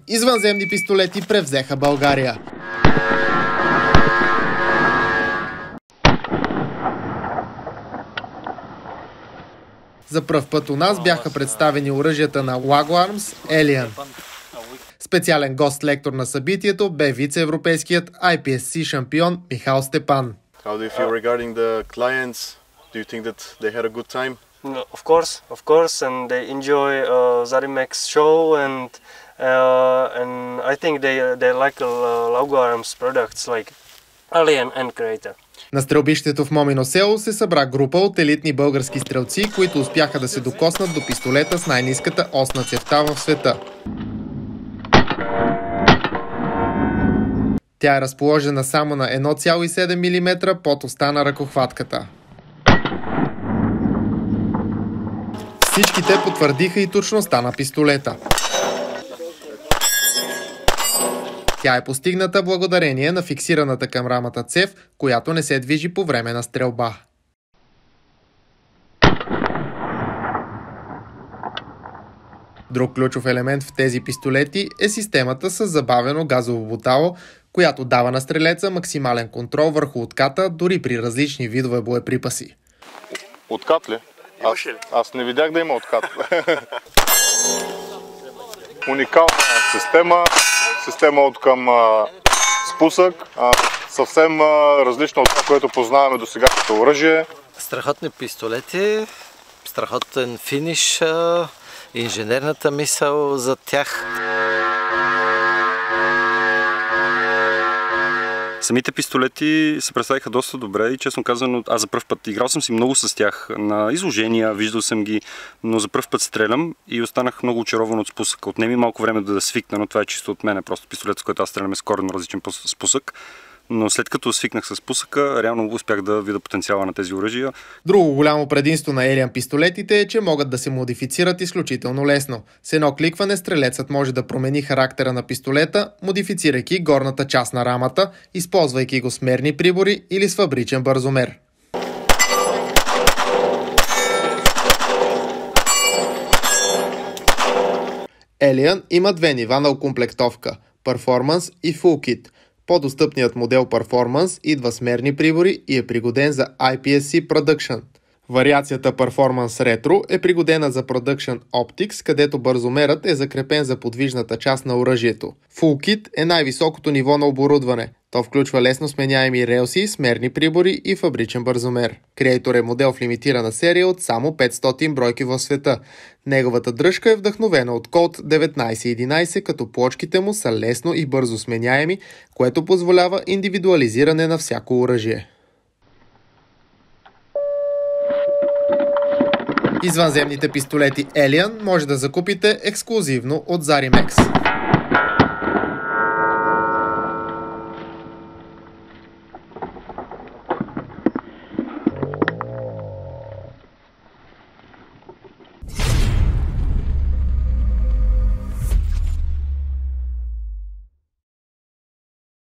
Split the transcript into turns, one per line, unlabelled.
Извънземни пистолети превзеха България. За пръв път у нас бяха представени оръжията на Lago Arms Alien. Специален гост-лектор на събитието бе вице-европейският IPSC шампион Михал Степан.
How do you feel regarding the clients? Do you think that they had a good time?
No, of course, and they enjoy Zarimex show, and I think they like Lago Arms products like Alien and Creator.
На стрелбището в Момино село се събра група от елитни български стрелци, които успяха да се докоснат до пистолета с най-ниската осна цевта в света. Тя е разположена само на 1,7 мм под оста на ръкохватката. Всичките потвърдиха и точността на пистолета. Тя е постигната благодарение на фиксираната към рамата цев, която не се движи по време на стрелба. Друг ключов елемент в тези пистолети е системата с забавено газово бутало, която дава на стрелеца максимален контрол върху отката, дори при различни видове боеприпаси.
Откат ли? Аз не видях да има откат. Уникална система от към спусък, съвсем различна от това, което познаваме до сега като оръжие.
Страхотни пистолети, страхотен финиш, инженерната мисъл за тях.
Самите пистолети се представиха доста добре и честно казано, аз за пръв път играл съм си много с тях на изложения, виждал съм ги, но за пръв път стрелям и останах много очарован от спусъка. Отнеми малко време да свикна, но това е чисто от мен, просто пистолет, с който аз стрелям е с коренно различен спусък. Но след като свикнах с спусъка, реално успях да видя потенциала на тези оръжия.
Друго голямо предимство на Alien пистолетите е, че могат да се модифицират изключително лесно. С едно кликване стрелецът може да промени характера на пистолета, модифицирайки горната част на рамата, използвайки го с мерни прибори или с фабричен бързомер. Alien има две нива на окомплектовка – Performance и Full Kit. По-достъпният модел Performance идва с мерни прибори и е пригоден за IPSC Production. Вариацията Performance Retro е пригодена за Production Optics, където бързомерът е закрепен за подвижната част на оръжието. Full Kit е най-високото ниво на оборудване. То включва лесно сменяеми релси, смерни прибори и фабричен бързомер. Creator е модел в лимитирана серия от само 500 бройки в света. Неговата дръжка е вдъхновена от Colt 1911, като плочките му са лесно и бързо сменяеми, което позволява индивидуализиране на всяко оръжие. Извънземните пистолети Alien може да закупите ексклузивно от Zarimex.